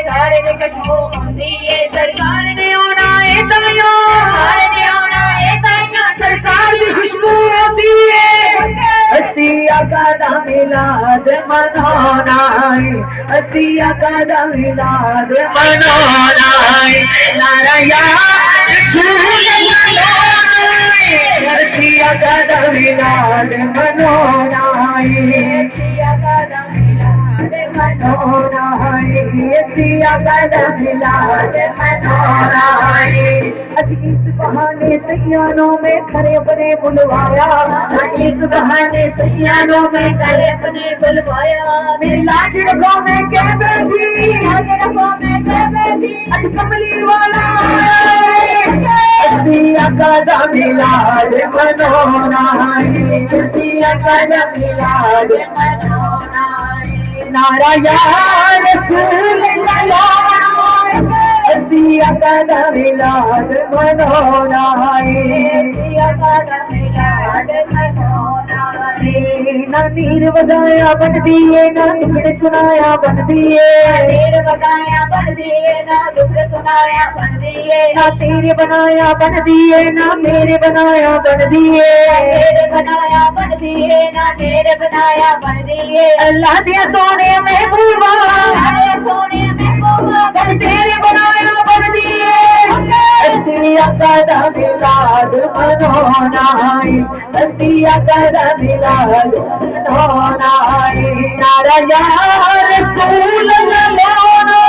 घर दे कठो आंदी है सरकार ने आना है ताया सरकार ने आना है ताया सरकार की खुशबू आती है असिया का मिलाद मनाना है असिया का मिलाद मनाना है नारा या रसूल अल्लाह असिया का मिलाद मनाना है असिया का मिलाद मनाना है असिया का मिलाद मनाना है आज इस बहाने सैयानों में खरे अपने बुलवाया इस बहाने सैयानों में खरे अपने बुलवाया मेरी लाज रखो में कह बैठी लाज रखो में कह बैठी आज कमली वाला असिया का मिलाद मनाना है असिया का मिलाद मनाना है नारा या रसूल अल्लाह असिया का मिलाद मनाना है असिया का मिलाद मनाना है ना नीर बगाया बन दिए ना टुकड़े सुनाया बन दिए नीर बगाया बन दिए ना टुकड़े सुनाया बन दिए ना तेरे बनाया बन दिए ना मेरे बनाया बन दिए तेरे बनाया बन दिए ना मेरे बनाया बन दिए अल्लाह दिया सोने महबूबा सोने महबूबा बन तेरे बनाया बन दिए असिया का मिलाद मनाना है असिया का मिलाद मनाना है नारा या रसूल अल्लाह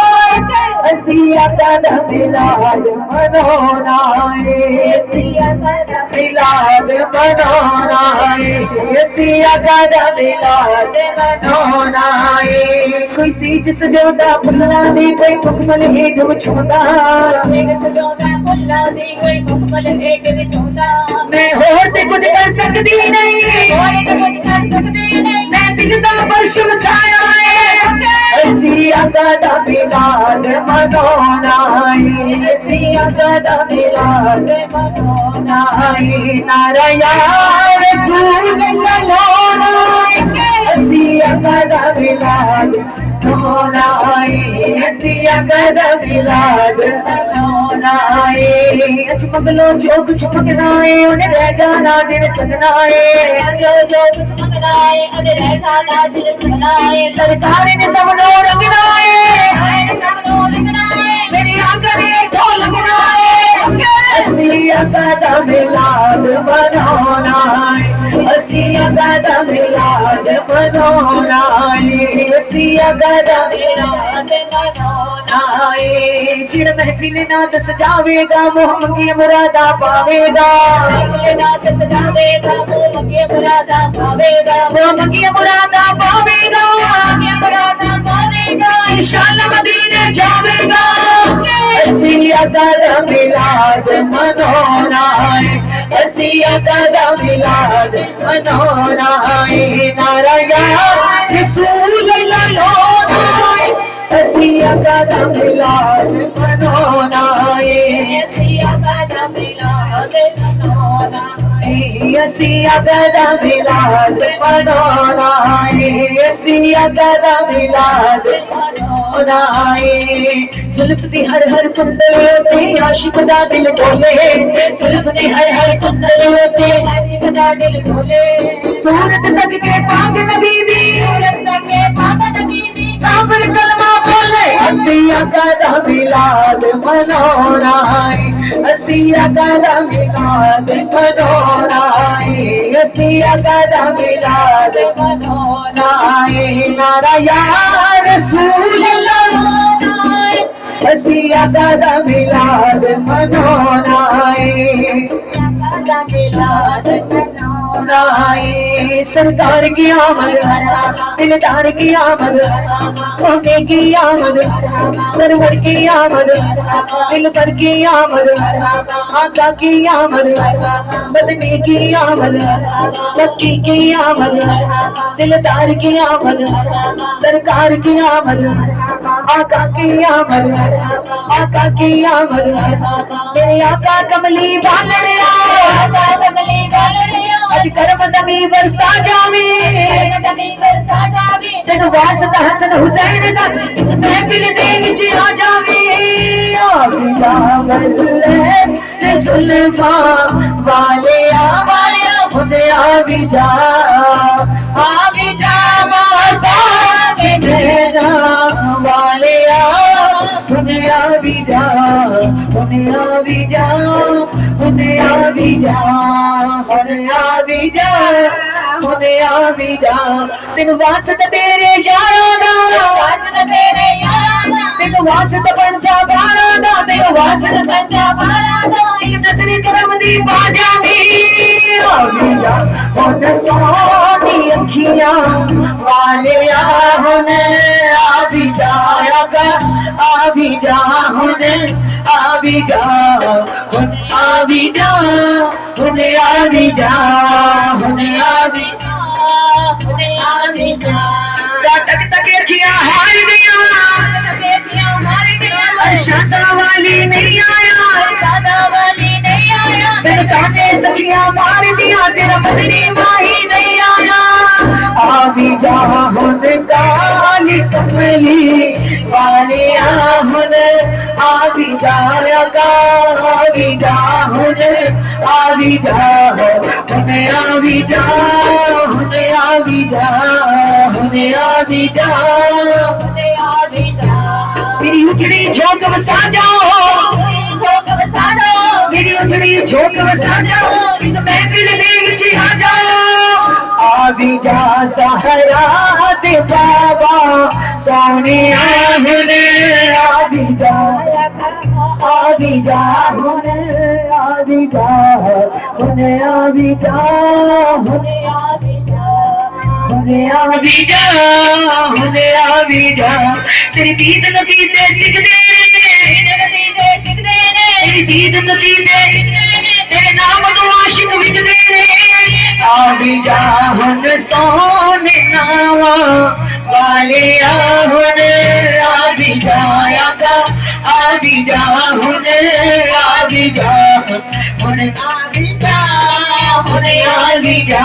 असिया का मिलाद मनाना है असिया का मिलाद मनाना है असिया का मिलाद मनाना है कोई चीज सजोदा फुल्ला दी कोई मुकमल है जो छूंदा सजोदा फुल्ला दी कोई मुकमल है जो छूंदा मैं होर ते कुछ कर सकती नहीं होर ते कुछ कर सकती नहीं मैं दिल दा फर्श बिछाया है असिया का मिलाद मनाना है असिया का मिलाद मनाना है नारा या रसूल अल्लाह असिया का मिलाद मनाना है असिया का मिलाद मनाना है मगलो जो कुछ मंगना है उन्हें रह जाना दिल सजना है जो कुछ मंगना है उन्हें रह जाना दिल सजना है सरकार ने सब लो रंगना है मेरी आंखें तो लगना है असिया का मिलाद मनाना है असिया का मिलाद मनाना है असिया का मिलाद मनाना है जिन महफिल नात सजावेगा मोह मंगिए मुरादा पावेगा नात सजावेगा मोह मंगिए मुरादा पावेगा मोह मंगिए मुरादा पावेगा मुरादा पावेगा इंशाअल्लाह मदीने जावेगा असिया का मिलाद मनाना है असिया का मिलाद मनाना है नारा या रसूल अल्लाह असिया का मिलाद मनाना है असिया का मिलाद मनाना है असिया का मिलाद मनाना है असिया का मिलाद मनाना है जुल्फ दी हर हर कुंडल ते आशिक दा दिल डोले जुल्फ दी हर हर कुंडल ते आशिक दा दिल डोले सूरत तक के पाक नबी दी सूरत तक के पाक नबी दी काफिर कलमा बोले असिया का मिलाद मनाना है असिया का मिलाद मनाना है असिया का मिलाद मनाना है नारा या रसूल अल्लाह असिया का मिलाद मनाना है मिलाद मनाना है सरकार की आमद दिलदार की आमद सोने की आमद सरवर की आमद दिल पर की आमद आका की आमद बदनी की आमद लक्की की आमद दिलदार की आमद सरकार की आमद आका की आमद आका की आमद मेरे आका कमली बालड़िया अज करम दमी बरसा जावे तेन वास्ता हसन हुसैन दा महफिल दे विच जा बल्ले जुल्फा वाले आवाया हुने आ भी जा बासा के नैना वाले हुने आ भी जा हुने आ भी जा हुने आ भी जा हुने आ भी जा हुने आ भी जा तेन वास्ते तेरे यारा दा वास्ते तेरे यारा दा तेन वास्ते पंजा बारा दा तेन वास्ते पंजा बारा दा एक नजरी करम दी बाजा दी आ भी जा हुन सोनी अखियां वाले हुन आ भी जा आ भी जा हुन आ भी जा हुन आ भी जा हुन आ भी जा हुन आ भी जा हुन आ भी जा तक तक अखियां हार गया शादा वाली नहीं आया शादा वाली नहीं आया तेरे कांटे सखियां मार दिया तेरा बदनी माही नहीं आया आ भी जा हुन काली कमली वाले हुन आ भी जा आ भी जा हुन आ भी जा हुन आ भी जा हुन आ भी जा हुन आ भी जा हुन आ भी जा मेरी उजड़ी झोंक बसा जाओ मेरी उजड़ी झोंक बसा जाओ इस महफिल दे विच आ जाओ आ भी जा सहरा दे बाबा सोने हुन आ भी जा आ भी जा हुन आ भी जा हुन आ भी जा हुन आ भी जा हुने आ भी जा हुने आ भी जा तेरी दीद नबी दे सिकदे तेरी दीद नबी दे तेरे नाम तो आशिक विकदे आ भी जा हुन सोने नावा वाले हुन आ भी जा आ भी जा हुन आ भी जा हुन आ भी जा हुन आ भी जा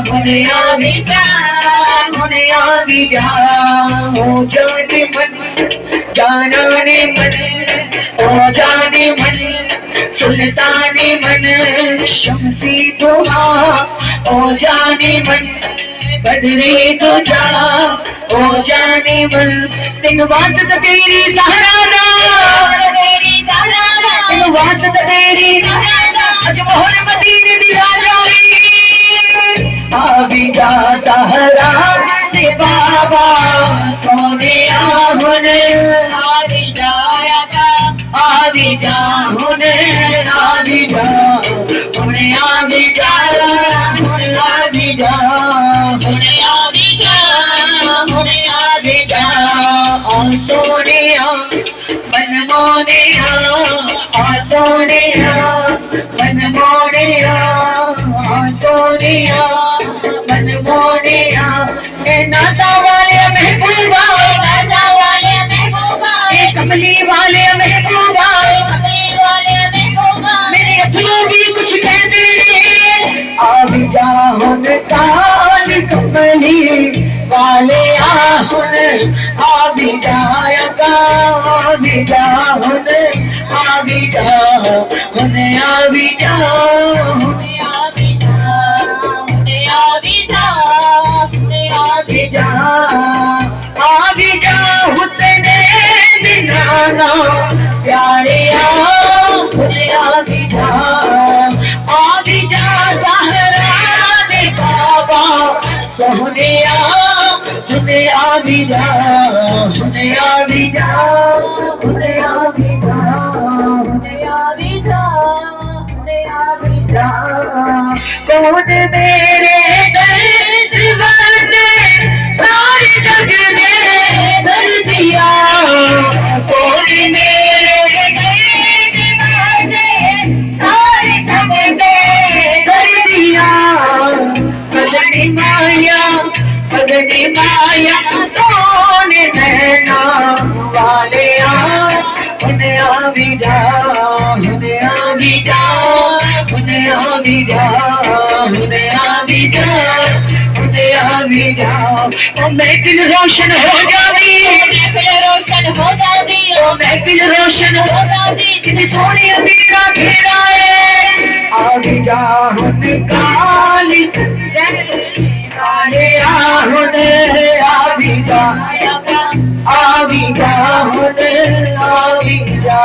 हुन आ भी जा हुन आ भी जा ओ जाने मन जाना ने मन ओ जाने मन सुल्ताने मन शमसी दुआ ओ जाने मन बदरे तो जा ओ जाने मन तेन वास्ते तेरी सहरा दा तेन वास्ते तेरी अज मोहन मदीने दी राजावी आ भी जा सहरा दे बाबा सोने हुन आ भी जा आ भी जा हुन आ भी जा हुन आ भी जा हुन आ भी जा हुन आ भी जा हुन आ भी जा आ सोनिया मन मोनिया आ सोनिया मन मोनिया आ सोनिया मन मोनिया नासा वाले महबूबा कमली वाले महबूबा मेरे अपनों भी कुछ कहते आ भी जा हुन काली कमली वाले हुन आ भी जा आ भी जा हुन आ भी जा हुन आ भी जा हुन आ भी जा हुन आ भी जा हुन आ भी जा आ भी जा हुसैन दिनाना प्यारे हुन आ भी जा ज़हरा दे बाबा सोहनिया हुन आ भी जा हुन आ भी जा हुन आ भी जा हुन आ भी जा हुन आ भी जा कौन मेरे दर्द वाले सारे जग में दर्द दिया कौन मेरे दर्द वाले सारे जग में दर्द दिया मदनी माया सोने नैना वाले हुन आ भी जा हुन आ भी जा हुन आ भी जा हुन आ भी जा हुन आवी जा ओ महफिल रोशन हो जावी महफिल रोशन हो जावी ओ महफिल रोशन हो जावी कितनी सोनी अमीरा घेराए आवी जा हुन काली काले आहुने आवी जा हुन आवी जा